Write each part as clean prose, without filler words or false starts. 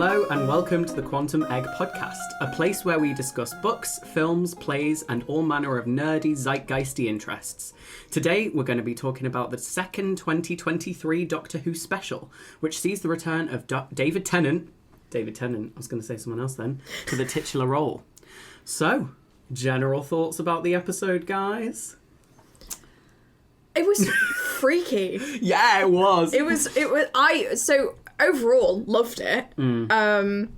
Hello and welcome to the Quantum Egg Podcast, a place where we discuss books, films, plays, and all manner of nerdy, zeitgeisty interests. Today we're going to be talking about the second 2023 Doctor Who special, which sees the return of David Tennant, I was going to say someone else then, to the titular role. So, general thoughts about the episode, guys? It was freaky. Yeah, it was. So overall loved it. It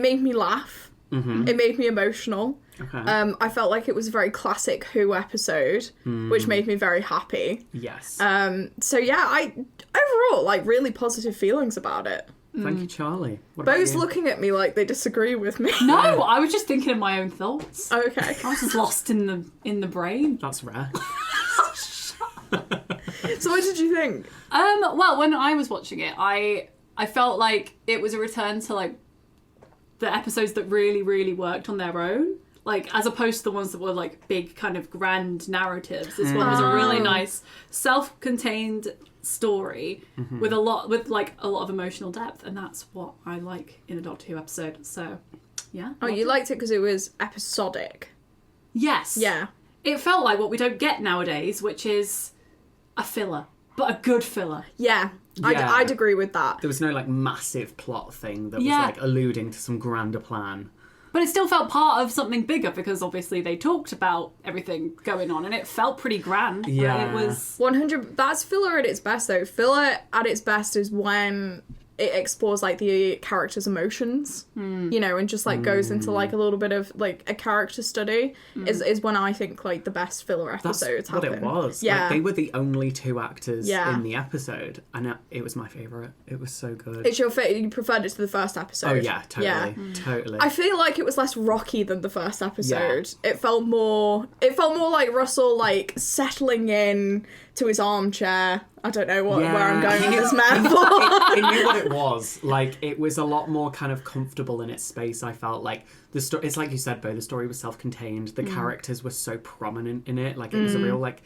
made me laugh. Mm-hmm. It made me emotional. Okay. I felt like it was a very classic Who episode, which made me very happy. Yes. So yeah, I overall like really positive feelings about it. Thank you, Charlie. What about Bo's you? looking at me like they disagree with me. No, I was just thinking of my own thoughts. Okay. I was just lost in the brain. That's rare. So what did you think? Well, when I was watching it, I felt like it was a return to like the episodes that really, really worked on their own. Like, as opposed to the ones that were like big kind of grand narratives. This one was a really nice self-contained story with a lot of emotional depth, and that's what I like in a Doctor Who episode. So, yeah. Oh, you liked it because it was episodic. Yes. Yeah. It felt like what we don't get nowadays, which is a filler, but a good filler. Yeah. Yeah. I'd agree with that. There was no, like, massive plot thing that was, Yeah. like, alluding to some grander plan. But it still felt part of something bigger because obviously they talked about everything going on and it felt pretty grand. But Yeah. it was... 100. That's filler at its best, though. Filler at its best is when it explores, like, the character's emotions, you know, and just, like, goes into, like, a little bit of, like, a character study is when I think, like, the best filler That's episodes what happen. it was. Yeah. Like, they were the only two actors Yeah. in the episode, and it was my favourite. It was so good. It's your you preferred it to the first episode. Oh, yeah, totally. Yeah. Totally. I feel like it was less rocky than the first episode. It felt more like Russell, like, settling in to his armchair. I don't know where I'm going with this metaphor. It knew what it was. Like, it was a lot more kind of comfortable in its space, I felt. Like, it's like you said, Bo, the story was self-contained. The characters were so prominent in it. Like, it was a real, like,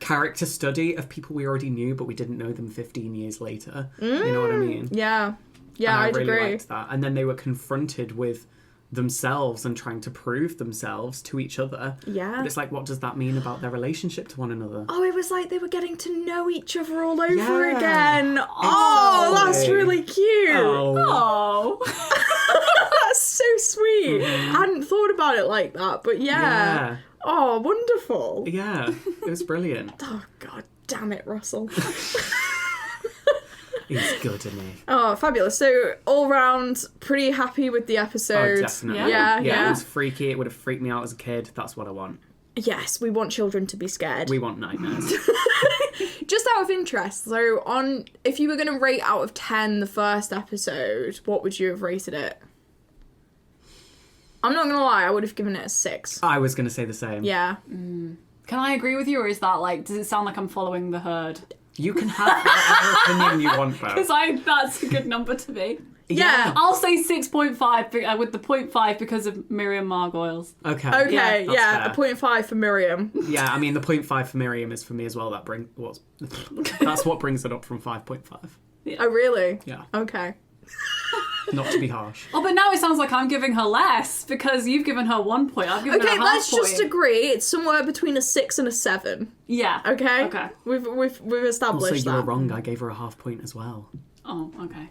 character study of people we already knew, but we didn't know them 15 years later. You know what I mean? Yeah. Yeah, And I I'd really agree. liked that. And then they were confronted with themselves and trying to prove themselves to each other. Yeah. But it's like, what does that mean about their relationship to one another? Oh, it was like they were getting to know each other all over Yeah. again. Oh, that's Exactly. really cute. Oh. That's so sweet. I hadn't thought about it like that, but yeah. Oh, wonderful. Yeah, it was brilliant. Oh, God damn it, Russell. He's good, isn't he? Oh, fabulous. So, all round, pretty happy with the episode. Oh, definitely. Yeah, It yeah. was freaky. It would have freaked me out as a kid. That's what I want. Yes, we want children to be scared. We want nightmares. Just out of interest, so if you were going to rate out of 10 the first episode, what would you have rated it? I'm not going to lie, I would have given it a 6. I was going to say the same. Yeah. Can I agree with you, or is that like, does it sound like I'm following the herd? You can have whatever opinion you want, Bo. Because that's a good number to me. Yeah. I'll say 6.5 with the 0.5 because of Miriam Margoyles. Okay. Okay, that's yeah, a fair. 0.5 for Miriam. Yeah, I mean, the 0.5 for Miriam is for me as well. That's what brings it up from 5.5. Oh, really? Yeah. Okay. Not to be harsh. Oh, but now it sounds like I'm giving her less because you've given her 1 point. I've given her a Okay, half let's point. just agree it's somewhere between a 6 and a 7. Yeah. Okay? Okay. We've Also, established you that. were wrong. I gave her a half point as well. Oh, okay.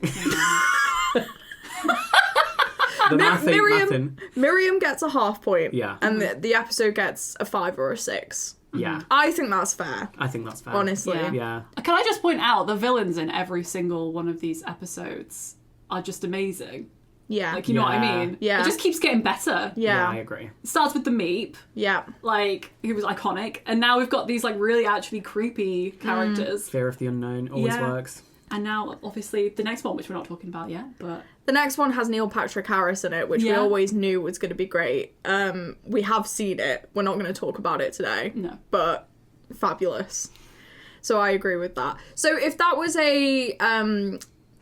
The math ain't mathin'. Miriam gets a half point. Yeah. And the episode gets a 5 or a 6. Yeah. I think that's fair, I think that's fair. honestly. Yeah. Yeah. Can I just point out the villains in every single one of these episodes are just amazing. Yeah. Like, you know what I Yeah. mean? Yeah. It just keeps getting better. Yeah, I Yeah. agree. It starts with the Meep, Yeah. like, who was iconic, and now we've got these, like, really actually creepy characters. Fear of the unknown always Yeah. works. And now, obviously, the next one, which we're not talking about yet, but... The next one has Neil Patrick Harris in it, which we Yeah. always knew was going to be great. We have seen it. We're not going to talk about it today. No. But fabulous. So I agree with that. So if that was a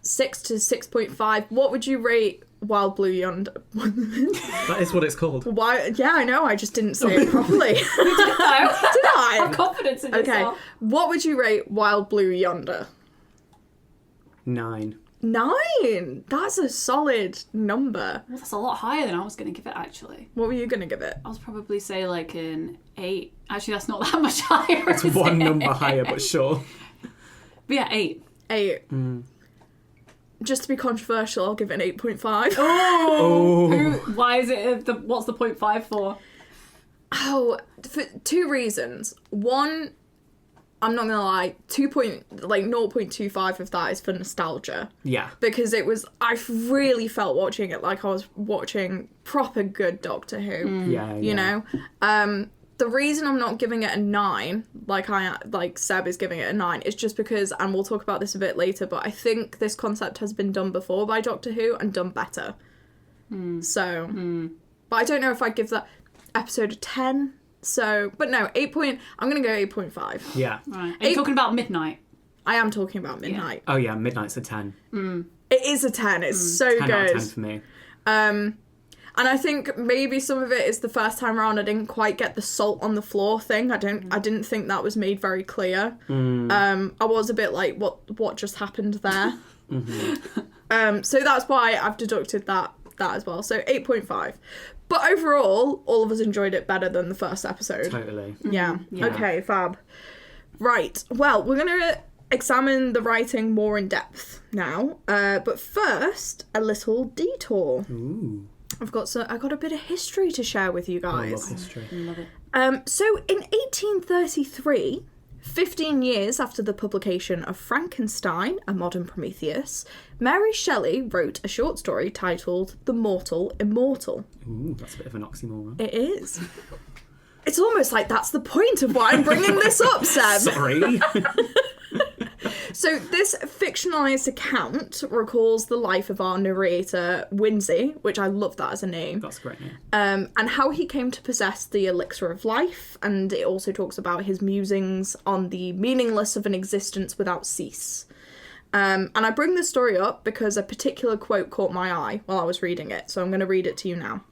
6 to 6.5, what would you rate Wild Blue Yonder? That is what it's called. Why? Yeah, I know. I just didn't say it properly. Did I? Have confidence in Okay. yourself. What would you rate Wild Blue Yonder? 9. 9. That's a solid number. Well, that's a lot higher than I was going to give it, actually. What were you going to give it? I was probably say like an 8. Actually, that's not that much higher. It's one number higher, but sure. But yeah, 8. 8. Just to be controversial, I'll give it an 8.5. Oh. Why is it? What's the 0.5 for? Oh, for 2 reasons. One, I'm not gonna lie, 0.25 of that is for nostalgia. Yeah. Because I really felt watching it like I was watching proper good Doctor Who. Yeah. You know? The reason I'm not giving it a 9, like Seb is giving it a 9, is just because, and we'll talk about this a bit later, but I think this concept has been done before by Doctor Who and done better. So, but I don't know if I'd give that episode a 10. So, but no, I'm going to go 8.5. Yeah. Right. Are you talking about Midnight? I am talking about Midnight. Oh yeah, Midnight's a 10. It is a 10. It's so 10 good. out of 10 for me. And I think maybe some of it is the first time around I didn't quite get the salt on the floor thing. I didn't think that was made very clear. I was a bit like, what just happened there? So that's why I've deducted that as well. So 8.5. But overall, all of us enjoyed it better than the first episode. Totally. Yeah. Okay, fab. Right. Well, we're going to examine the writing more in depth now. But first, a little detour. Ooh. I've got a bit of history to share with you guys. I love history. Love it. So in 1833, 15 years after the publication of Frankenstein, A Modern Prometheus, Mary Shelley wrote a short story titled The Mortal Immortal. Ooh, that's a bit of an oxymoron. It is. It's almost like that's the point of why I'm bringing this up, Seb. Sorry. So this fictionalised account recalls the life of our narrator, Winsey, which I love that as a name. That's a great name. And how he came to possess the elixir of life, and it also talks about his musings on the meaningless of an existence without cease. And I bring this story up because a particular quote caught my eye while I was reading it, so I'm going to read it to you now.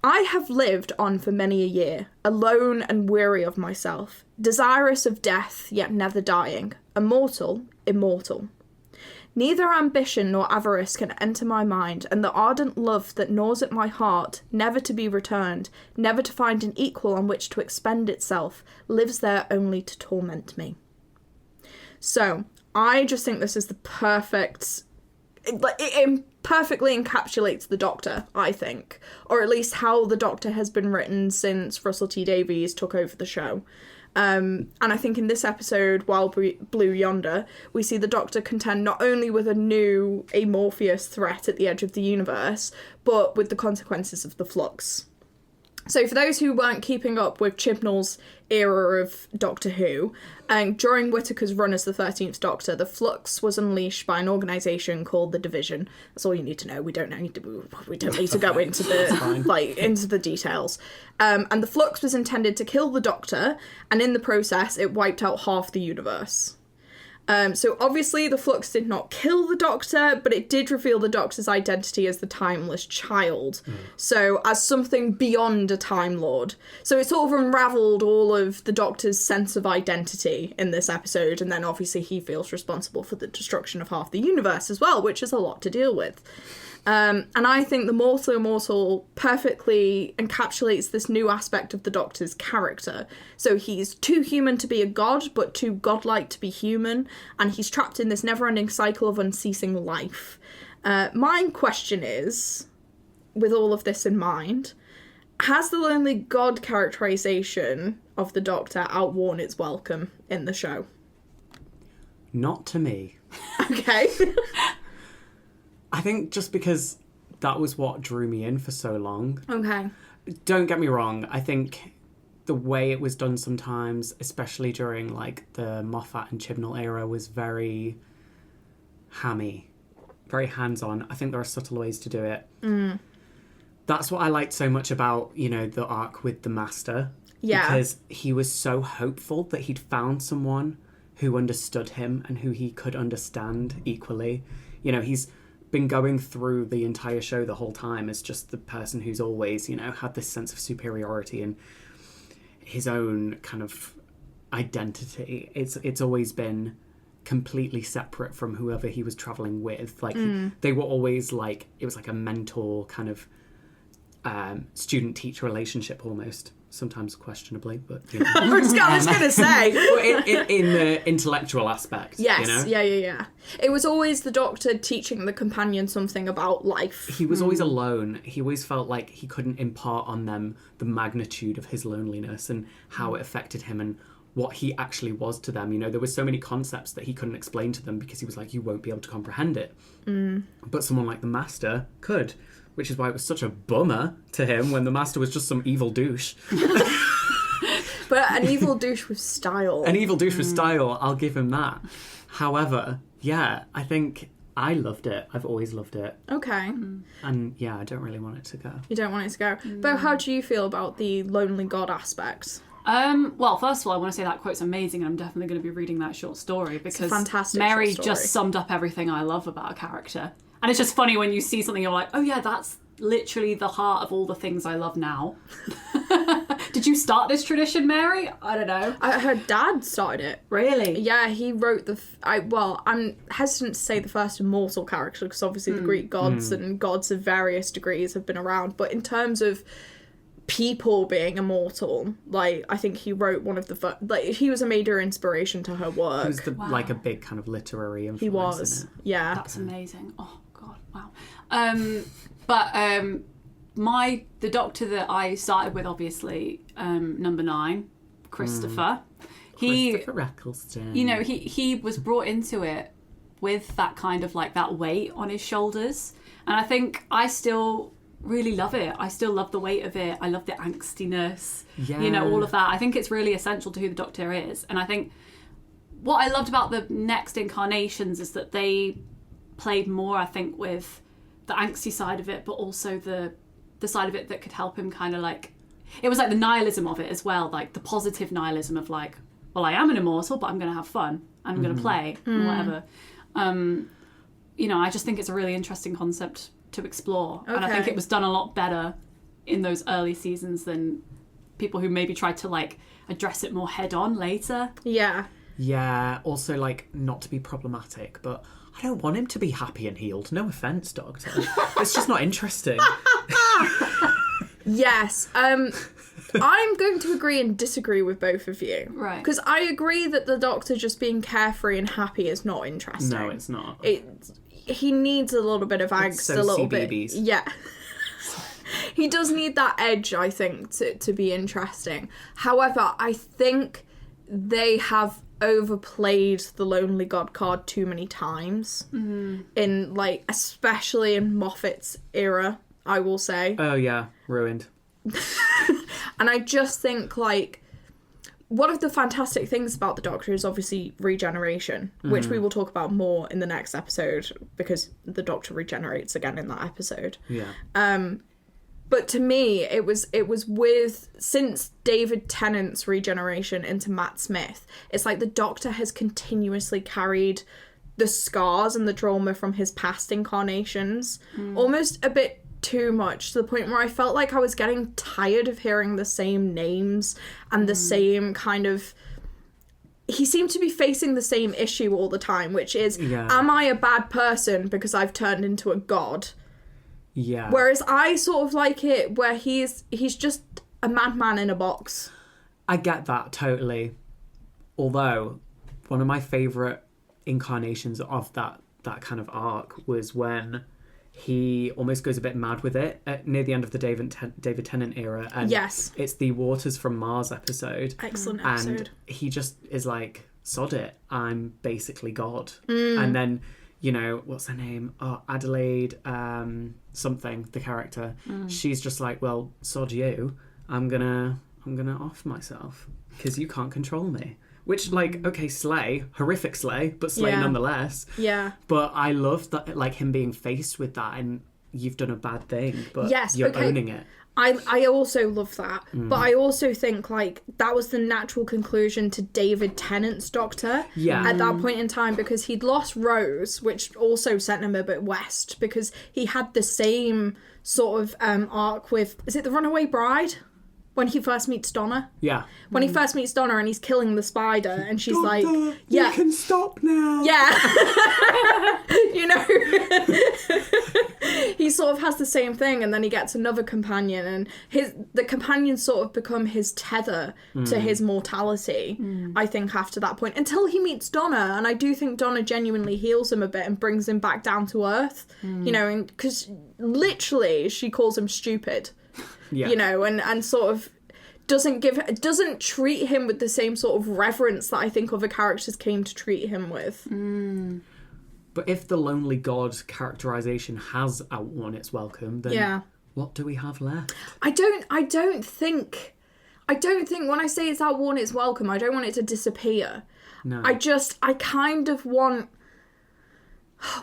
I have lived on for many a year, alone and weary of myself, desirous of death, yet never dying, immortal. Neither ambition nor avarice can enter my mind, and the ardent love that gnaws at my heart, never to be returned, never to find an equal on which to expend itself, lives there only to torment me. So, I just think this is the perfect... It perfectly encapsulates the Doctor, I think. Or at least how the Doctor has been written since Russell T Davies took over the show. And I think in this episode, while Blue Yonder, we see the Doctor contend not only with a new amorphous threat at the edge of the universe, but with the consequences of the Flux. So for those who weren't keeping up with Chibnall's era of Doctor Who, during Whittaker's run as the 13th Doctor, the Flux was unleashed by an organisation called the Division. That's all you need to know. We don't need to go into the into the details. And the Flux was intended to kill the Doctor, and in the process, it wiped out half the universe. So obviously the Flux did not kill the Doctor, but it did reveal the Doctor's identity as the Timeless Child. So as something beyond a Time Lord. So it sort of unravelled all of the Doctor's sense of identity in this episode, and then obviously he feels responsible for the destruction of half the universe as well, which is a lot to deal with. And I think the Mortal Immortal perfectly encapsulates this new aspect of the Doctor's character. So he's too human to be a god, but too godlike to be human, and he's trapped in this never-ending cycle of unceasing life. My question is, with all of this in mind, has the lonely god characterization of the Doctor outworn its welcome in the show? Not to me. Okay. I think just because that was what drew me in for so long. Okay. Don't get me wrong. I think the way it was done sometimes, especially during like the Moffat and Chibnall era, was very hammy, very hands-on. I think there are subtle ways to do it. That's what I liked so much about, the arc with the Master. Yeah. Because he was so hopeful that he'd found someone who understood him and who he could understand equally. He's been going through the entire show the whole time as just the person who's always, had this sense of superiority and his own kind of identity. It's always been completely separate from whoever he was traveling with. Like they were always like, it was like a mentor kind of student-teacher relationship almost. Sometimes questionably, but you know. I was going to say. in the intellectual aspect. Yes, you know? yeah. It was always the Doctor teaching the companion something about life. He was always alone. He always felt like he couldn't impart on them the magnitude of his loneliness and how it affected him and what he actually was to them. You know, there were so many concepts that he couldn't explain to them because he was like, you won't be able to comprehend it. But someone like the Master could. Which is why it was such a bummer to him when the Master was just some evil douche. But an evil douche with style. An evil douche with style, I'll give him that. However, yeah, I think I loved it. I've always loved it. Okay. And yeah, I don't really want it to go. You don't want it to go. But how do you feel about the lonely god aspect? Well, first of all, I want to say that quote's amazing, and I'm definitely going to be reading that short story because It's a fantastic Mary short story. just summed up everything I love about a character. And it's just funny when you see something, you're like, oh yeah, that's literally the heart of all the things I love now. Did you start this tradition, Mary? I don't know. Her dad started it. Really? Yeah, he wrote I'm hesitant to say the first immortal character because obviously the Greek gods and gods of various degrees have been around. But in terms of people being immortal, like, I think he wrote one of the first, like, he was a major inspiration to her work. He was like a big kind of literary influence. He was, in it. yeah. That's amazing. Oh god, wow. The Doctor that I started with, obviously, number 9, Christopher. Christopher Eccleston. You know, he was brought into it with that kind of like that weight on his shoulders, and I think I still really love it. I still love the weight of it. I love the angstiness. Yeah. You know, all of that. I think it's really essential to who the Doctor is, and I think what I loved about the next incarnations is that they played more, I think, with the angsty side of it, but also the side of it that could help him kind of like, it was like the nihilism of it as well, like the positive nihilism of like, well, I am an immortal, but I'm going to have fun and I'm going to play and whatever. You know, I just think it's a really interesting concept to explore. And I think it was done a lot better in those early seasons than people who maybe tried to like address it more head on later. Yeah. Yeah, also like not to be problematic, but I don't want him to be happy and healed. No offence, Doctor. It's just not interesting. Yes. I'm going to agree and disagree with both of you. Right. Because I agree that the Doctor just being carefree and happy is not interesting. No, it's not. He needs a little bit of angst, so a little CBeebies. bit. Yeah. He does need that edge, I think, to be interesting. However, I think they have overplayed the Lonely God card too many times. In, like, especially in Moffat's era, I will say. Oh, yeah. Ruined. And I just think, like, one of the fantastic things about the Doctor is obviously regeneration, which we will talk about more in the next episode because the Doctor regenerates again in that episode. Yeah. But to me, it was since David Tennant's regeneration into Matt Smith, it's like the Doctor has continuously carried the scars and the trauma from his past incarnations, almost a bit too much, to the point where I felt like I was getting tired of hearing the same names and the same kind of... He seemed to be facing the same issue all the time, which is, am I a bad person because I've turned into a god? Yeah. Whereas I sort of like it where he's just a madman in a box. I get that totally. Although, one of my favourite incarnations of that kind of arc was when he almost goes a bit mad with it near the end of the David Tennant era. And yes. It's the Waters from Mars episode. Excellent episode. And he just is like, sod it, I'm basically God. And then, you know, what's her name? Oh, Adelaide something, the character. She's just like, well, sod you. I'm gonna off myself because you can't control me. Which, like, okay, slay, horrific slay, but slay nonetheless. Yeah. But I love that, like, him being faced with that, and you've done a bad thing, but you're owning it. I also love that, but I also think, like, that was the natural conclusion to David Tennant's Doctor at that point in time, because he'd lost Rose, which also sent him a bit west, because he had the same sort of arc with, is it The Runaway Bride? When he first meets Donna. Yeah. When he first meets Donna and he's killing the spider and she's Doctor, like... Yeah. You can stop now. Yeah. You know? He sort of has the same thing, and then he gets another companion, and the companions sort of become his tether to his mortality, I think, after that point. Until he meets Donna, and I do think Donna genuinely heals him a bit and brings him back down to earth. You know, because literally she calls him stupid. Yeah. You know, and sort of doesn't treat him with the same sort of reverence that I think other characters came to treat him with. But if the lonely god characterization has outworn its welcome, then what do we have left? I don't think when I say it's outworn its welcome, I don't want it to disappear. No. I kind of want...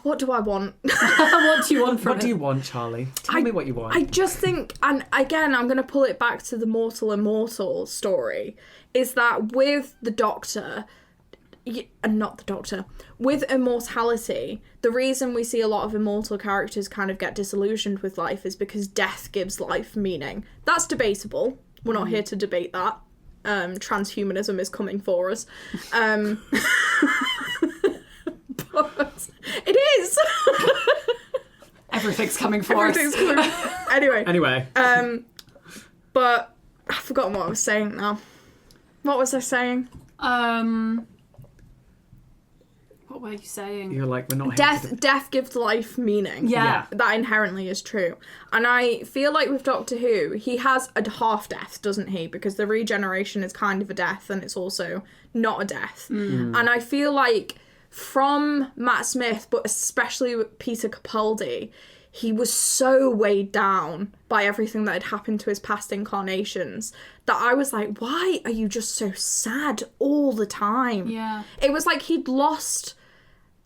What do I want? What do you want from What do you want, Charlie? Tell me what you want. I just think, and again, I'm going to pull it back to the Immortal story, is that with the Doctor, and not the Doctor, with immortality, the reason we see a lot of immortal characters kind of get disillusioned with life is because death gives life meaning. That's debatable. We're not here to debate that. Transhumanism is coming for us. But it is. Everything's coming for us. Anyway. But I've forgotten what I was saying now. What was I saying? What were you saying? You're like, we're not here Death gives life meaning. Yeah. That inherently is true. And I feel like with Doctor Who, he has a half death, doesn't he? Because the regeneration is kind of a death and it's also not a death. And I feel like from Matt Smith, but especially with Peter Capaldi, he was so weighed down by everything that had happened to his past incarnations that I was like, why are you just so sad all the time? Yeah. It was like he'd lost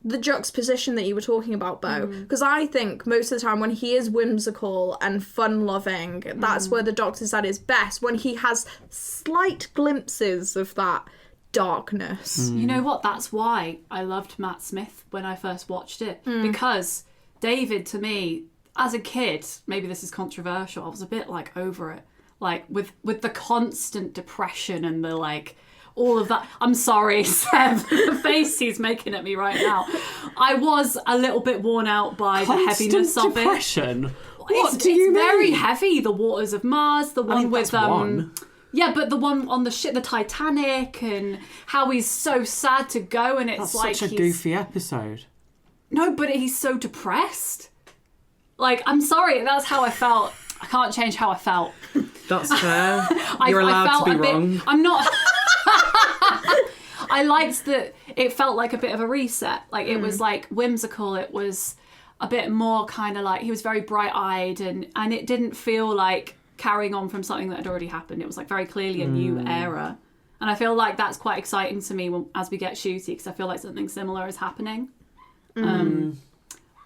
the juxtaposition that you were talking about, Bo. Because I think most of the time when he is whimsical and fun-loving, that's where the Doctor's at his best, when he has slight glimpses of that darkness. You know what? That's why I loved Matt Smith when I first watched it. Because David, to me, as a kid, maybe this is controversial, I was a bit like over it. Like with the constant depression and the like all of that. I'm sorry, Seb, the face he's making at me right now. I was a little bit worn out by the heaviness of it. Depression? What It's do you mean? very heavy. The Waters of Mars, the one with that's one. Yeah, but the one on the ship, the Titanic, and how he's so sad to go, and it's That's like such a goofy episode. No, but he's so depressed. Like, I'm sorry, that's how I felt. I can't change how I felt. That's fair. You're allowed to be wrong. I'm not. I liked that it felt like a bit of a reset. Like, it was like whimsical. It was a bit more kind of like, he was very bright-eyed, and it didn't feel like carrying on from something that had already happened. It was like very clearly a new era. And I feel like that's quite exciting to me as we get Shooty, because I feel like something similar is happening.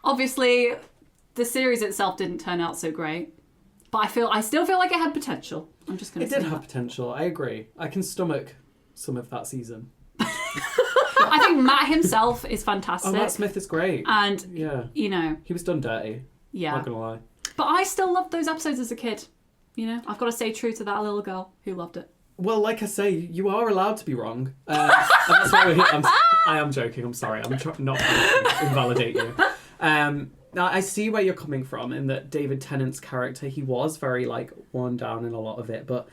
Obviously, the series itself didn't turn out so great, but I still feel like it had potential. I'm just going to say It did have potential, I agree. I can stomach some of that season. I think Matt himself is fantastic. Oh, Matt Smith is great. And, yeah, you know. he was done dirty. Yeah. Not going to lie. But I still loved those episodes as a kid. You know, I've got to stay true to that little girl who loved it. Well, like I say, you are allowed to be wrong. And that's why we're here. I am joking. I'm sorry. I'm not trying to invalidate you. Now, I see where you're coming from in that David Tennant's character, he was very, like, worn down in a lot of it. But,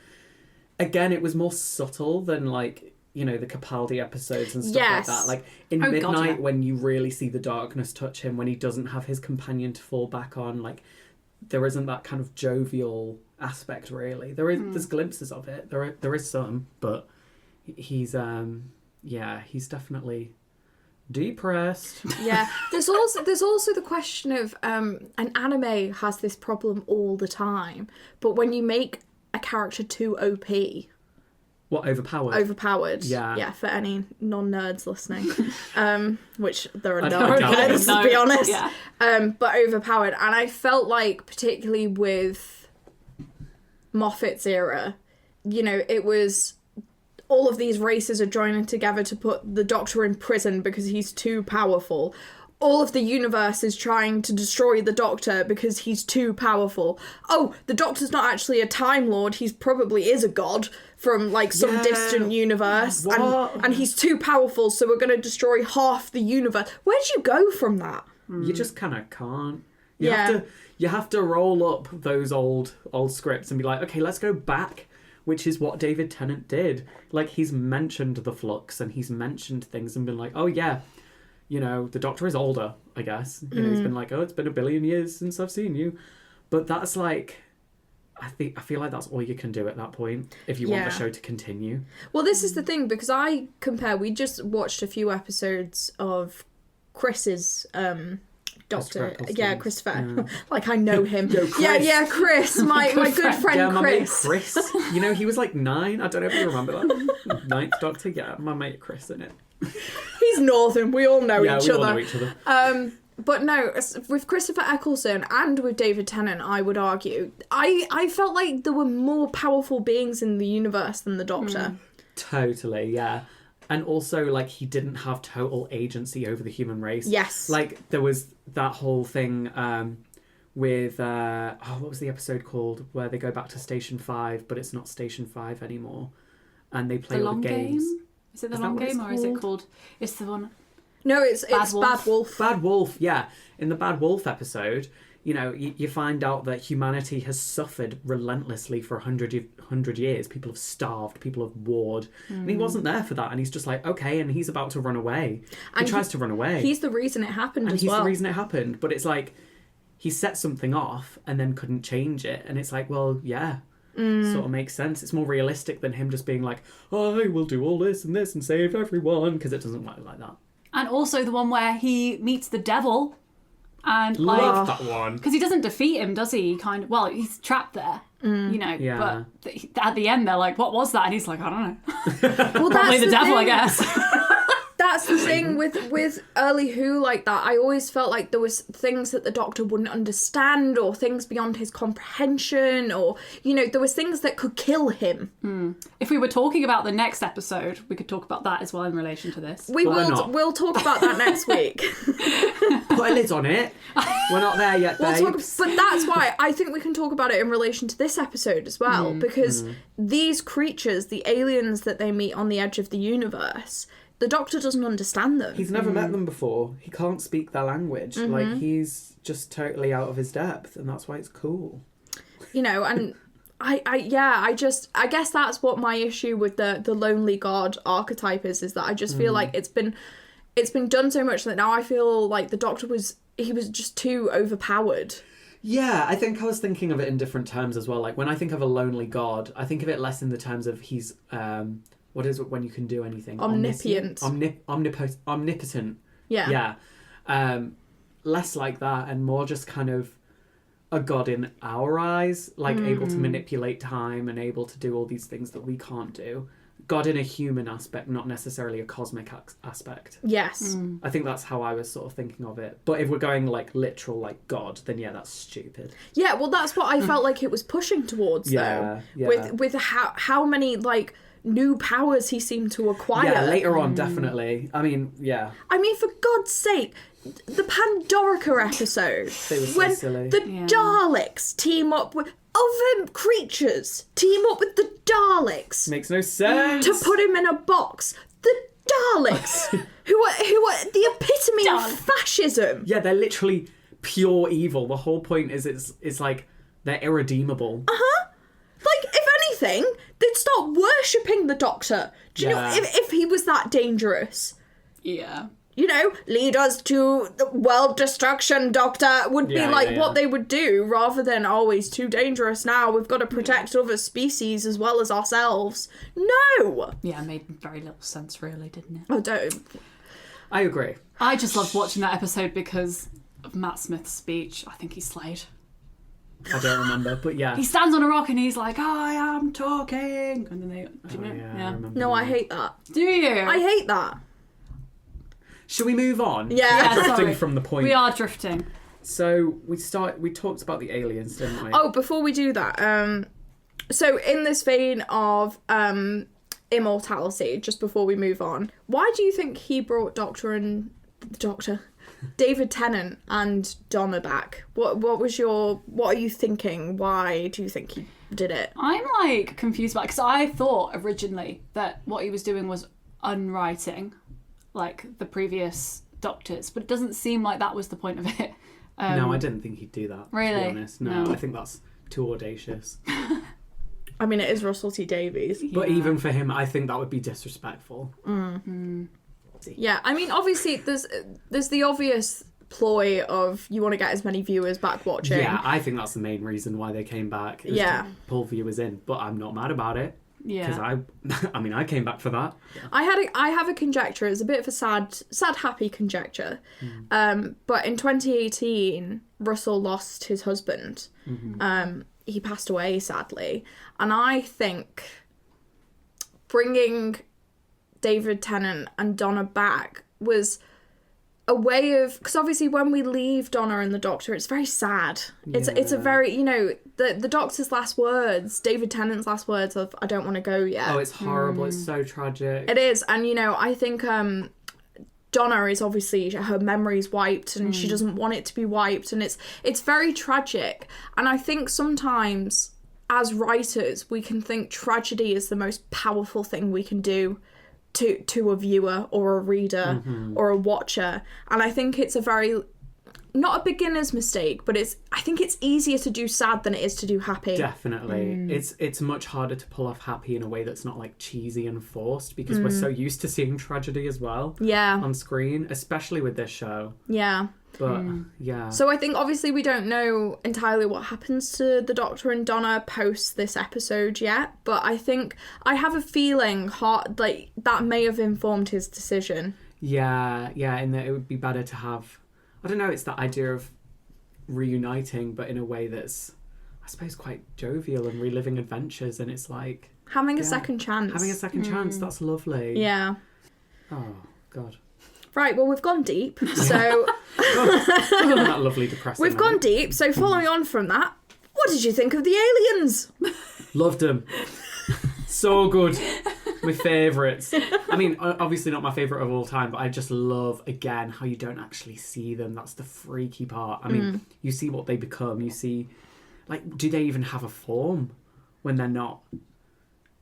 again, it was more subtle than, like, you know, the Capaldi episodes and stuff like that. Like, in Midnight, when you really see the darkness touch him, when he doesn't have his companion to fall back on, like, there isn't that kind of jovial aspect, really. There's glimpses of it. There is some, but he's definitely depressed. Yeah. There's also the question of an anime has this problem all the time, but when you make a character too OP, what, overpowered? Yeah, for any non-nerds listening, which there are I no doubt nerds, it. to be honest. Yeah. But overpowered, and I felt like particularly with Moffat's era, you know, it was all of these races are joining together to put the Doctor in prison because he's too powerful. all of the universe is trying to destroy the Doctor because he's too powerful. Oh, the Doctor's not actually a Time Lord, he probably is a god from, like, some distant universe. And he's too powerful, so we're going to destroy half the universe. Where'd you go from that? You just kind of can't. You have to roll up those old scripts and be like, okay, let's go back, which is what David Tennant did. Like, he's mentioned the flux and he's mentioned things and been like, oh yeah, you know, the Doctor is older, I guess. You know, he's been like, oh, it's been 1 billion years since I've seen you. But that's like, I feel like that's all you can do at that point if you want the show to continue. Well, this is the thing, because we just watched a few episodes of Chris's Doctor, Christopher. Yeah. Like, I know him. Yo, Chris. Yeah, Chris, my good friend my mate Chris. Chris. You know, he was like 9. I don't know if you remember that. 9th Doctor. Yeah, my mate Chris in it. He's Northern. We all know each all other. know each other. But no, with Christopher Eccleston and with David Tennant, I would argue, I felt like there were more powerful beings in the universe than the Doctor. Totally, yeah. And also, like, he didn't have total agency over the human race. Yes. Like, there was that whole thing with, what was the episode called? Where they go back to Station 5, but it's not Station 5 anymore. And they play all the games. Game? Is it the long game, or is it called... It's the one... No, it's Bad Wolf. Bad Wolf, yeah. In the Bad Wolf episode, you know, you find out that humanity has suffered relentlessly for 100 years. People have starved, people have warred. And he wasn't there for that. And he's just like, okay, and he's about to run away. He tries to run away. He's the reason it happened and as well. He's the reason it happened. But it's like, he set something off and then couldn't change it. And it's like, well, yeah. Sort of makes sense. It's more realistic than him just being like, I will do all this and save everyone, because it doesn't work like that. And also the one where he meets the devil, and love that one, because he doesn't defeat him, does he? He's trapped there, you know. Yeah. But at the end, they're like, "What was that?" And he's like, "I don't know." Well, probably the devil, I guess. That's the thing with early Who like that. I always felt like there was things that the Doctor wouldn't understand, or things beyond his comprehension, or, you know, there was things that could kill him. If we were talking about the next episode, we could talk about that as well in relation to this. We'll talk about that next week. Put a lid on it. We're not there yet, babes. But that's why I think we can talk about it in relation to this episode as well, because these creatures, the aliens that they meet on the edge of the universe, the Doctor doesn't understand them. He's never met them before. He can't speak their language. Like, he's just totally out of his depth, and that's why it's cool. You know, and I guess that's what my issue with the lonely god archetype is that I just feel like it's been done so much that now I feel like the Doctor was just too overpowered. Yeah, I think I was thinking of it in different terms as well. Like, when I think of a lonely god, I think of it less in the terms of he's what is it when you can do anything? Omnipotent. Omnipotent. Yeah. Yeah. Less like that, and more just kind of a god in our eyes, like able to manipulate time and able to do all these things that we can't do. God in a human aspect, not necessarily a cosmic aspect. Yes. I think that's how I was sort of thinking of it. But if we're going like literal, like God, then yeah, that's stupid. Yeah, well, that's what I felt like it was pushing towards, though. Yeah. With how many, like, new powers he seemed to acquire. Yeah, later on, definitely. I mean, yeah. I mean, for God's sake, the Pandorica episode, They were so when silly. the Daleks team up with other creatures, team up with the Daleks Makes no sense. to put him in a box. The Daleks, who are the epitome of fascism. Yeah, they're literally pure evil. The whole point is it's like they're irredeemable. Like, if anything, they'd start worshipping the Doctor. Do you know, if he was that dangerous? Yeah. You know, lead us to the world destruction, Doctor, would be what they would do, rather than, oh, he's too dangerous now, we've got to protect other species as well as ourselves. No! Yeah, it made very little sense, really, didn't it? Oh, don't. I agree. I just loved watching that episode because of Matt Smith's speech. I think he slayed. I don't remember, but yeah. He stands on a rock and he's like, I am talking. And then they... I remember. No, I hate that. Do you? I hate that. Should we move on? Yeah. Drifting sorry. from the point. We are drifting. So we talked about the aliens, didn't we? Oh, before we do that, so in this vein of immortality, just before we move on, why do you think he brought the Doctor David Tennant and Donna back. What are you thinking? Why do you think he did it? I'm like confused about it because I thought originally that what he was doing was unwriting like the previous Doctors, but it doesn't seem like that was the point of it. No, I didn't think he'd do that. Really? To be honest, no. I think that's too audacious. I mean, it is Russell T Davies. But even for him, I think that would be disrespectful. Yeah, I mean, obviously, there's the obvious ploy of you want to get as many viewers back watching. Yeah, I think that's the main reason why they came back. Is to pull viewers in, but I'm not mad about it. Yeah. Because I mean, I came back for that. I have a conjecture. It's a bit of a sad, happy conjecture. But in 2018, Russell lost his husband. He passed away, sadly. And I think bringing David Tennant and Donna back was a way of... Because obviously when we leave Donna and the Doctor, it's very sad. It's a very, you know... The Doctor's last words, David Tennant's last words of, I don't want to go yet. Oh, it's horrible. It's so tragic. It is. And, you know, I think Donna is obviously, her memory's wiped and she doesn't want it to be wiped. And it's very tragic. And I think sometimes, as writers, we can think tragedy is the most powerful thing we can do to a viewer or a reader or a watcher. And I think it's a very... not a beginner's mistake, but I think it's easier to do sad than it is to do happy. Definitely. It's much harder to pull off happy in a way that's not like cheesy and forced, because we're so used to seeing tragedy as well on screen, especially with this show. Yeah. But yeah. So I think obviously we don't know entirely what happens to the Doctor and Donna post this episode yet, but I think I have a feeling like that may have informed his decision. Yeah, and that it would be better to have... I don't know, it's that idea of reuniting, but in a way that's, I suppose, quite jovial and reliving adventures, and it's like... Having a second chance. Having a second chance, that's lovely. Yeah. Oh, God. Right, well, we've gone deep, so... That lovely depressing We've gone deep, so following on from that, what did you think of the aliens? Loved them. So good. My favourites. I mean, obviously not my favourite of all time, but I just love, again, how you don't actually see them. That's the freaky part. I mean, you see what they become. You see, like, do they even have a form when they're not,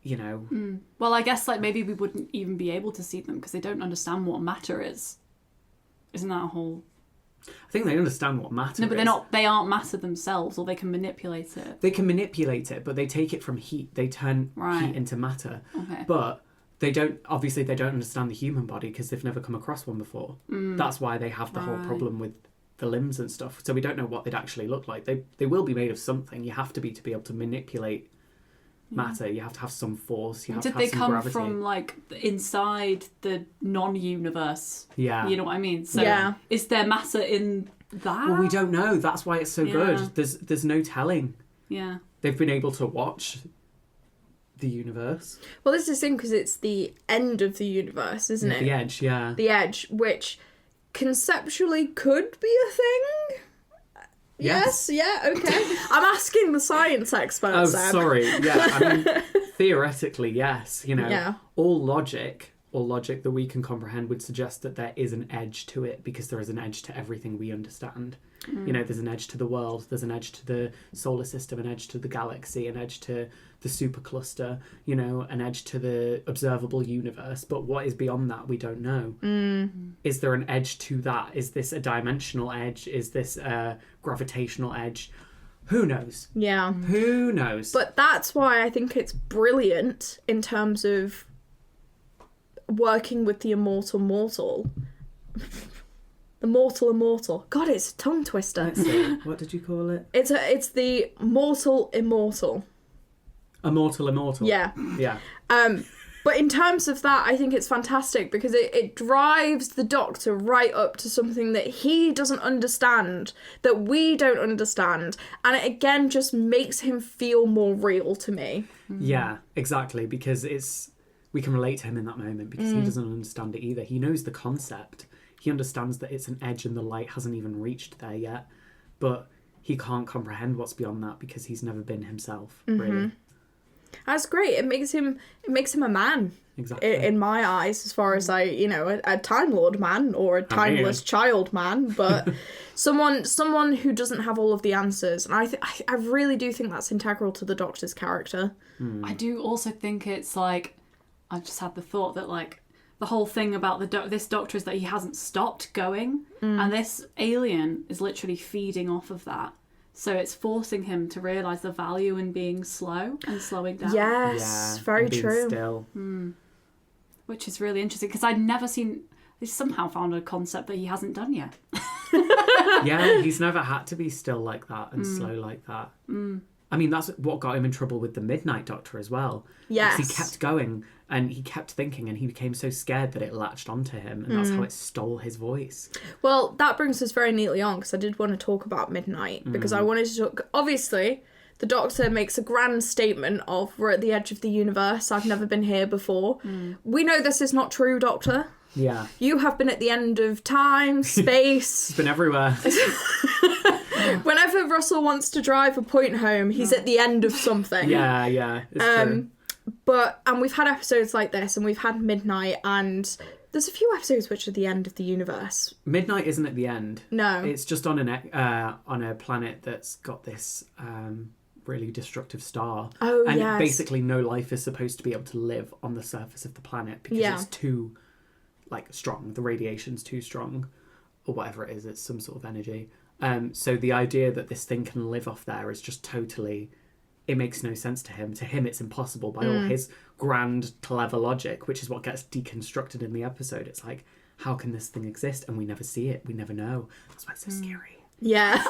you know? Well, I guess, like, maybe we wouldn't even be able to see them because they don't understand what matter is. Isn't that a whole... I think they understand what matter is. No, but they aren't matter themselves, or they can manipulate it. They can manipulate it, but they take it from heat. They turn heat into matter. Okay. But they don't understand the human body because they've never come across one before. That's why they have the whole problem with the limbs and stuff. So we don't know what they'd actually look like. They will be made of something. You have to be able to manipulate matter. You have to have some force. You have to have some gravity. Did they come from, like, inside the non-universe? Yeah. You know what I mean? So is there matter in that? Well, we don't know. That's why it's so good. There's no telling. Yeah. They've been able to watch the universe. Well, this is the thing, because it's the end of the universe, isn't it? The edge, yeah. The edge, which conceptually could be a thing. Yes, yeah, okay. I'm asking the science experts. Oh, sorry. Yeah, I mean, theoretically, yes. You know, all logic that we can comprehend would suggest that there is an edge to it, because there is an edge to everything we understand. You know, there's an edge to the world, there's an edge to the solar system, an edge to the galaxy, an edge to the supercluster, you know, an edge to the observable universe. But what is beyond that, we don't know. Is there an edge to that? Is this a dimensional edge? Is this a gravitational edge? Who knows? Yeah. Who knows? But that's why I think it's brilliant in terms of working with the immortal mortal. The mortal immortal. God, it's a tongue twister. What did you call it? It's the mortal immortal. Immortal immortal. Yeah. Yeah. But in terms of that, I think it's fantastic because it drives the Doctor right up to something that he doesn't understand, that we don't understand, and it again just makes him feel more real to me. Yeah, exactly, because we can relate to him in that moment because he doesn't understand it either. He knows the concept. He understands that it's an edge and the light hasn't even reached there yet, but he can't comprehend what's beyond that because he's never been himself, really. That's great. It makes him a man. Exactly. In my eyes, as far as a Time Lord man or a timeless child man, but someone who doesn't have all of the answers. And I really do think that's integral to the Doctor's character. I do also think it's like, I just had the thought that like the whole thing about this Doctor is that he hasn't stopped going, and this alien is literally feeding off of that. So it's forcing him to realise the value in being slow and slowing down. Yes, very true. Still. Which is really interesting, because I'd never seen... They somehow found a concept that he hasn't done yet. Yeah, he's never had to be still like that and slow like that. I mean, that's what got him in trouble with the Midnight Doctor as well. Yes. Because he kept going and he kept thinking, and he became so scared that it latched onto him, and that's how it stole his voice. Well, that brings us very neatly on, because I did want to talk about Midnight, because I wanted to talk... Obviously, the Doctor makes a grand statement of, we're at the edge of the universe, I've never been here before. We know this is not true, Doctor. Yeah. You have been at the end of time, space. He's been everywhere. Whenever Russell wants to drive a point home, he's at the end of something. Yeah. It's true. And we've had episodes like this, and we've had Midnight, and there's a few episodes which are the end of the universe. Midnight isn't at the end. No. It's just on a planet that's got this really destructive star. Oh, and yes. basically no life is supposed to be able to live on the surface of the planet because it's too strong. The radiation's too strong, or whatever it is. It's some sort of energy. So the idea that this thing can live off there is just totally... It makes no sense to him. To him, it's impossible by all his grand, clever logic, which is what gets deconstructed in the episode. It's like, how can this thing exist? And we never see it. We never know. That's why it's so scary. Yeah.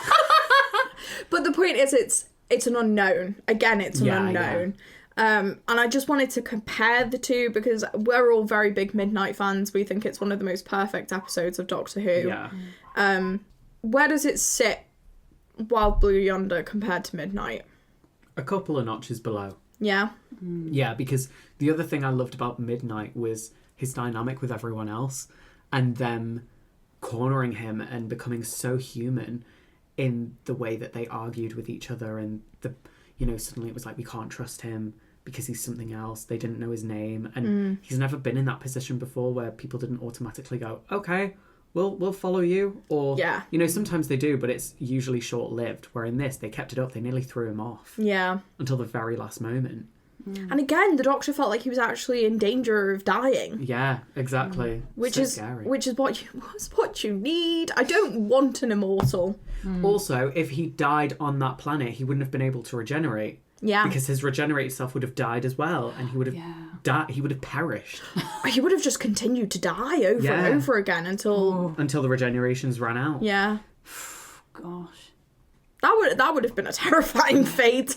But the point is, it's an unknown. Again, it's an unknown. Yeah. And I just wanted to compare the two, because we're all very big Midnight fans. We think it's one of the most perfect episodes of Doctor Who. Yeah. Where does it sit, Wild Blue Yonder, compared to Midnight? A couple of notches below. Yeah? Yeah, because the other thing I loved about Midnight was his dynamic with everyone else, and them cornering him and becoming so human in the way that they argued with each other, and suddenly it was like, we can't trust him because he's something else. They didn't know his name, and he's never been in that position before where people didn't automatically go, okay, we'll follow you, or sometimes they do, but it's usually short-lived, where in this they kept it up. They nearly threw him off until the very last moment. And again, the Doctor felt like he was actually in danger of dying. Yeah, exactly. Which so is scary. Which is what you need. I don't want an immortal. Also, if he died on that planet, he wouldn't have been able to regenerate. Yeah. Because his regenerated self would have died as well, and he would have died. He would have perished. He would have just continued to die over and over again until the regenerations ran out. Yeah. Gosh. That would have been a terrifying fate.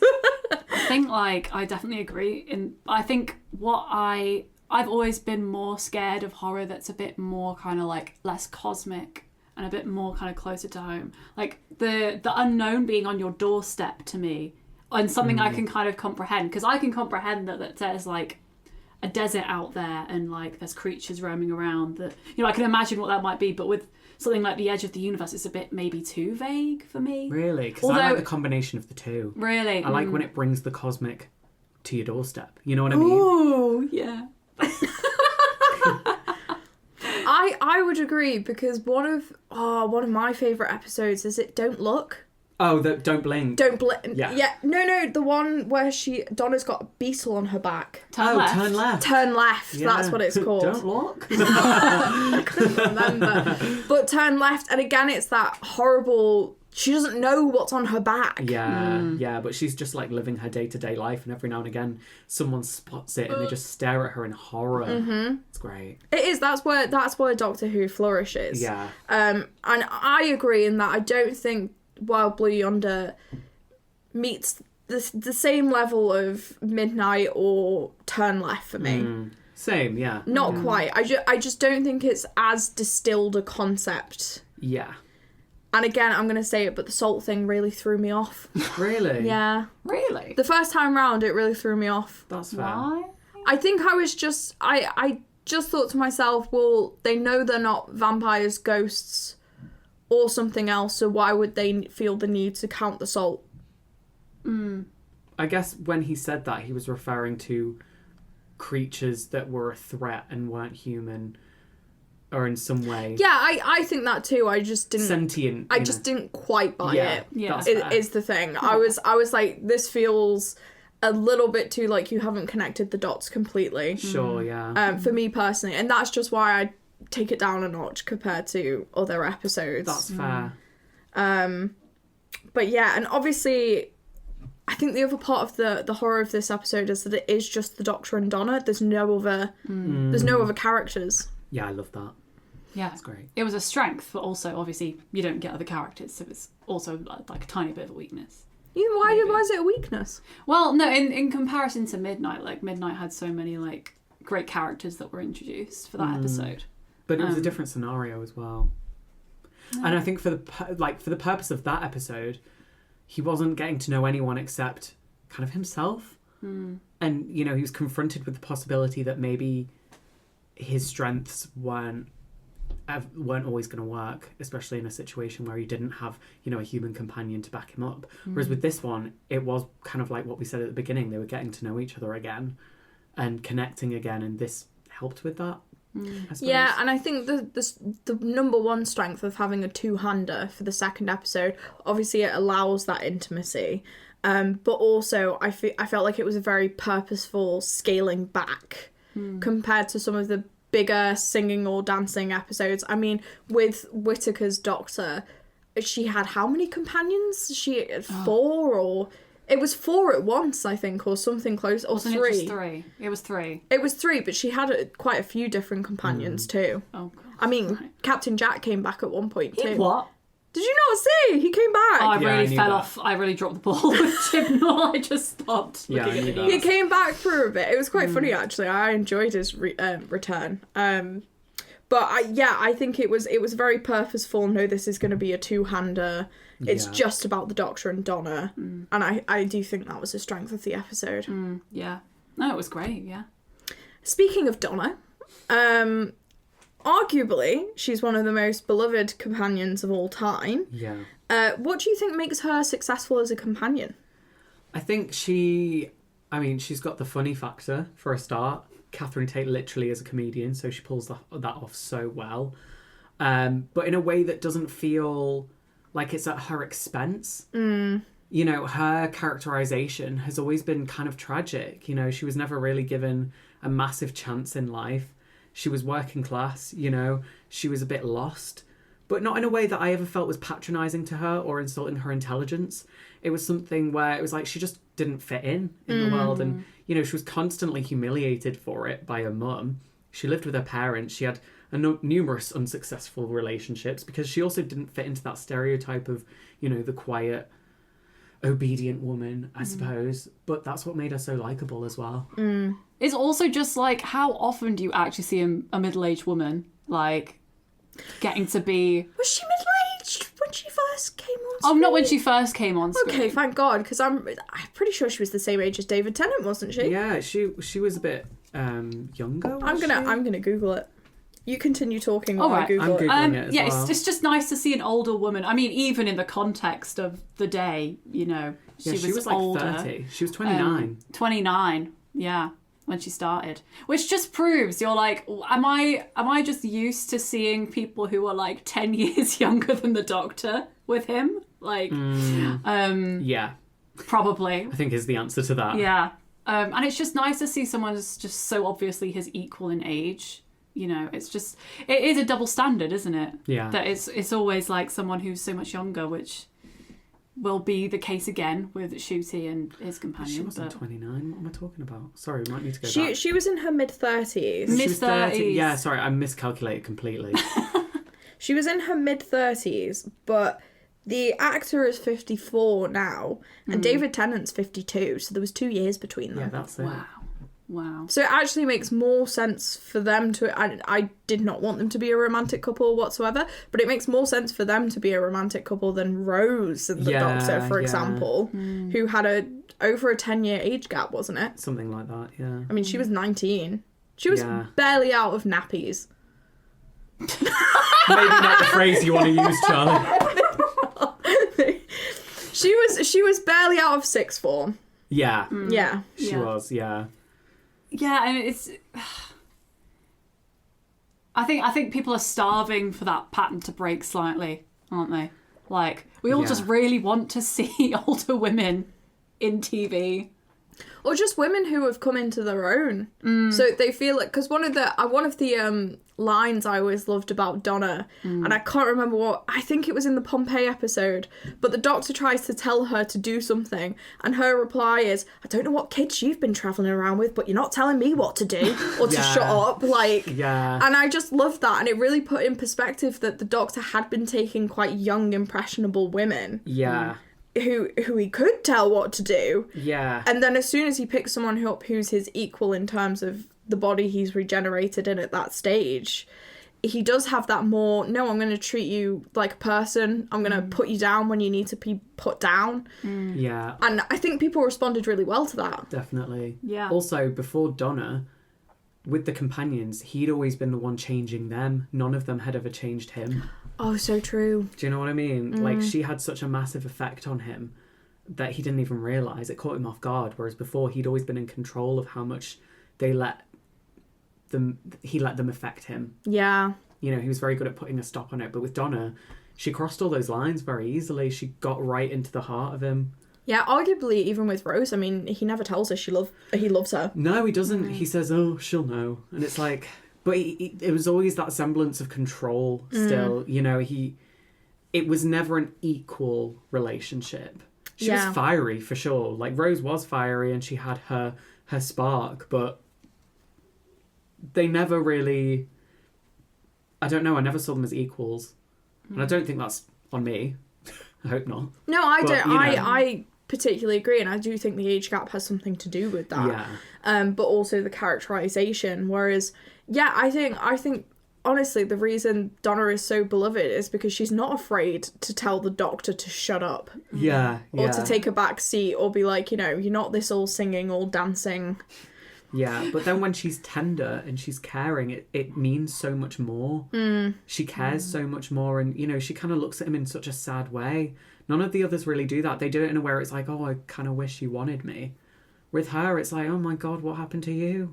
I think, I definitely agree. I think I've always been more scared of horror that's a bit more kind of less cosmic and a bit more kind of closer to home. Like the unknown being on your doorstep to me, and something I can kind of comprehend, because I can comprehend that there's a desert out there and there's creatures roaming around that, I can imagine what that might be, but with something like the edge of the universe, it's a bit maybe too vague for me. Really? Because I like the combination of the two. Really? I like when it brings the cosmic to your doorstep. You know what I mean? Ooh, yeah. I would agree, because one of my favourite episodes is Don't Look. Oh, Don't Blink. Don't Blink. Yeah. No, the one where Donna's got a beetle on her back. Turn left. Turn left, yeah. That's what it's called. Don't Look? I couldn't remember. But Turn Left, and again, it's that horrible... She doesn't know what's on her back. Yeah, but she's just living her day-to-day life, and every now and again someone spots it and they just stare at her in horror. It's great. It is. That's where Doctor Who flourishes. Yeah. And I agree in that I don't think Wild Blue Yonder meets the same level of Midnight or Turn Left for me. Same, yeah. Not quite. I just don't think it's as distilled a concept. Yeah. And again, I'm going to say it, but the salt thing really threw me off. Really? Yeah. Really? The first time round, it really threw me off. That's fair. Why? I think I was just... I just thought to myself, well, they know they're not vampires, ghosts, or something else, so why would they feel the need to count the salt? I guess when he said that, he was referring to creatures that were a threat and weren't human, or in some way. Yeah, I think that too. I just didn't. Sentient. I just didn't quite buy it. Yeah. Is the thing. I was like, this feels a little bit too like you haven't connected the dots completely. Sure, yeah. For me personally, and that's just why I take it down a notch compared to other episodes. That's fair. But yeah, and obviously, I think the other part of the horror of this episode is that it is just the Doctor and Donna. There's no other characters. Yeah, I love that. Yeah, That's great. It was a strength, but also obviously you don't get other characters, so it's also like a tiny bit of a weakness. Why is it a weakness? Well, no, in comparison to Midnight, like Midnight had so many like great characters that were introduced for that episode. But it was a different scenario as well. Yeah. And I think for the purpose of that episode, he wasn't getting to know anyone except kind of himself. And, you know, he was confronted with the possibility that maybe his strengths weren't always going to work, especially in a situation where he didn't have, you know, a human companion to back him up. Whereas with this one, it was kind of like what we said at the beginning. They were getting to know each other again and connecting again, and this helped with that. Yeah, and I think the number one strength of having a two-hander for the second episode, obviously it allows that intimacy, but also I felt like it was a very purposeful scaling back compared to some of the bigger singing or dancing episodes. I mean, with Whittaker's Doctor, she had how many companions? She had 4 or... It was 4 at once, I think, or something close, or Wasn't 3. It just 3? It was 3. It was 3, but she had quite a few different companions too. Oh, God. I mean, Captain Jack came back at one point too. What? Did you not see? He came back. Oh, I Yeah, I really knew fell that. off. I really dropped the ball with Chibnall. I just stopped Yeah, looking I at knew the that. He came back for a bit. It was quite funny actually. I enjoyed his return. But I think it was very purposeful. No, this is going to be a two-hander. It's just about the Doctor and Donna, and I do think that was a strength of the episode. Yeah. No, it was great, yeah. Speaking of Donna, arguably she's one of the most beloved companions of all time. Yeah. What do you think makes her successful as a companion? I think she's got the funny factor for a start. Catherine Tate literally is a comedian, so she pulls that off so well. But in a way that doesn't feel like it's at her expense. You know, her characterization has always been kind of tragic. You know, she was never really given a massive chance in life. She was working class, you know, she was a bit lost. But not in a way that I ever felt was patronising to her or insulting her intelligence. It was something where it was like she just didn't fit in the world. And, you know, she was constantly humiliated for it by her mum. She lived with her parents. She had numerous unsuccessful relationships because she also didn't fit into that stereotype of, you know, the quiet, obedient woman, I suppose. But that's what made her so likeable as well. It's also just like, how often do you actually see a middle-aged woman, like, getting to be... Was she middle-aged when she first came on screen? Oh, not when she first came on screen. Okay, thank God, because I'm pretty sure she was the same age as David Tennant, wasn't she? Yeah, she was a bit younger. I'm gonna Google it. You continue talking while All right. I Google I'm it. Googling it as yeah, well. it's just nice to see an older woman. I mean, even in the context of the day, you know, she was like older. 30. She was 29. 29, yeah, when she started. Which just proves you're like, am I just used to seeing people who are like 10 years younger than the Doctor with him? Like, Yeah, probably. I think is the answer to that. Yeah. And it's just nice to see someone who's just so obviously his equal in age. You know, it is a double standard, isn't it? Yeah. That it's always like someone who's so much younger, which will be the case again with Ncuti and his companion. She wasn't but... 29. What am I talking about? Sorry, we might need to go She back. she was in her mid-30s. She was Mid-30s. 30. Yeah, sorry, I miscalculated completely. She was in her mid-30s, but the actor is 54 now, and David Tennant's 52, so there was 2 years between them. Yeah, that's it. Wow. So it actually makes more sense for them to... I did not want them to be a romantic couple whatsoever, but it makes more sense for them to be a romantic couple than Rose and the Doctor, for example, who had over a 10-year age gap, wasn't it? Something like that, yeah. I mean, she was 19. She was barely out of nappies. Maybe not the phrase you want to use, Charlie. She was barely out of sixth form. Yeah. Yeah. She Yeah. was, yeah. Yeah, and it's... I think people are starving for that pattern to break slightly, aren't they? Like, we all just really want to see older women in TV. Or just women who have come into their own. So they feel like... Because one of the lines I always loved about Donna, and I can't remember what... I think it was in the Pompeii episode, but the doctor tries to tell her to do something, and her reply is, I don't know what kids you've been travelling around with, but you're not telling me what to do, or to shut up. Like, and I just loved that, and it really put in perspective that the doctor had been taking quite young, impressionable women. Yeah. Who he could tell what to do. Yeah. And then as soon as he picks someone up who's his equal in terms of the body he's regenerated in at that stage, he does have that more, no, I'm going to treat you like a person. I'm going to put you down when you need to be put down. Yeah. And I think people responded really well to that. Definitely. Yeah. Also, before Donna, with the companions, he'd always been the one changing them. None of them had ever changed him. Oh, so true. Do you know what I mean? Like, she had such a massive effect on him that he didn't even realise. It caught him off guard. Whereas before, he'd always been in control of how much he let them affect him. Yeah. You know, he was very good at putting a stop on it. But with Donna, she crossed all those lines very easily. She got right into the heart of him. Yeah, arguably, even with Rose, I mean, he never tells her he loves her. No, he doesn't. He says, oh, she'll know. And it's like... But it was always that semblance of control still. You know, it was never an equal relationship. She was fiery, for sure. Like, Rose was fiery and she had her spark, but they never really... I don't know, I never saw them as equals. And I don't think that's on me. I hope not. No, I But, don't. you know. I particularly agree, and I do think the age gap has something to do with that. Yeah. But also the characterization. Whereas, yeah, I think honestly the reason Donna is so beloved is because she's not afraid to tell the doctor to shut up. Yeah. Or to take a back seat, or be like, you know, you're not this all singing, all dancing. Yeah, but then when she's tender and she's caring, it means so much more. She cares so much more, and, you know, she kind of looks at him in such a sad way. None of the others really do that. They do it in a way where it's like, oh, I kind of wish you wanted me. With her, it's like, oh my God, what happened to you?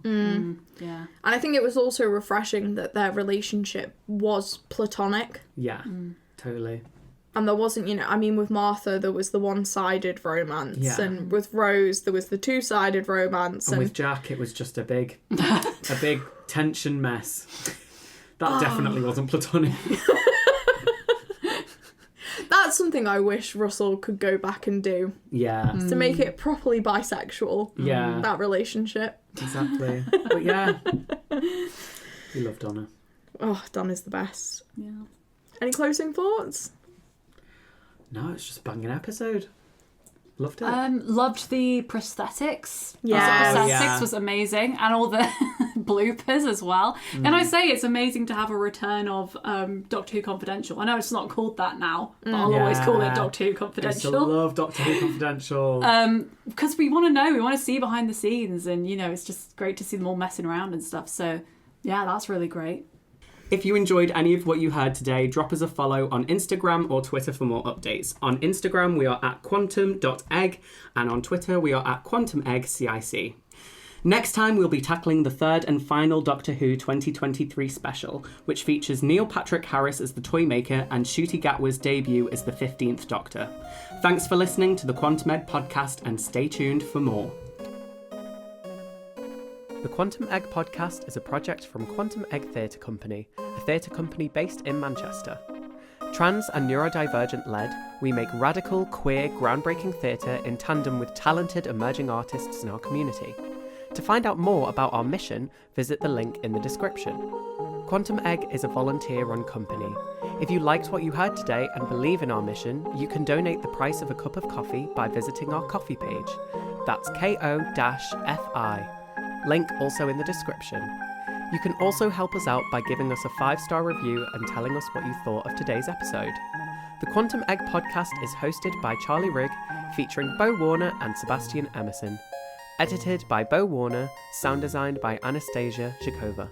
Yeah. And I think it was also refreshing that their relationship was platonic. Yeah, totally. And there wasn't, you know, I mean, with Martha, there was the one-sided romance. Yeah. And with Rose, there was the two-sided romance. And with Jack, it was just a big tension mess. That definitely wasn't platonic. That's something I wish Russell could go back and do. Yeah. To make it properly bisexual. Yeah. That relationship. Exactly. But yeah. We love Donna. Oh, Donna's the best. Yeah. Any closing thoughts? No, it's just a banging episode. Loved it. Loved the prosthetics. Yes. The prosthetics yeah. was amazing, and all the bloopers as well. And I say it's amazing to have a return of Doctor Who Confidential. I know it's not called that now, but I'll always call it Doctor Who I still Confidential. love Doctor Who Confidential. Because we want to know, we want to see behind the scenes, and, you know, it's just great to see them all messing around and stuff. So yeah, that's really great. If you enjoyed any of what you heard today, drop us a follow on Instagram or Twitter for more updates. On Instagram, we are at quantum.egg, and on Twitter, we are at quantumeggcic. Next time, we'll be tackling the third and final Doctor Who 2023 special, which features Neil Patrick Harris as the Toymaker and Ncuti Gatwa's debut as the 15th Doctor. Thanks for listening to the Quantum Egg podcast, and stay tuned for more. The Quantum Egg podcast is a project from Quantum Egg Theatre Company, a theatre company based in Manchester. Trans and neurodivergent led, we make radical, queer, groundbreaking theatre in tandem with talented emerging artists in our community. To find out more about our mission, visit the link in the description. Quantum Egg is a volunteer-run company. If you liked what you heard today and believe in our mission, you can donate the price of a cup of coffee by visiting our coffee page. That's ko-fi. Link also in the description. You can also help us out by giving us a 5-star review and telling us what you thought of today's episode. The Quantum Egg podcast is hosted by Charlie Wrigg, featuring Beau Warner and Sebastian Emerson. Edited by Beau Warner, sound designed by Anastasia Zhikova.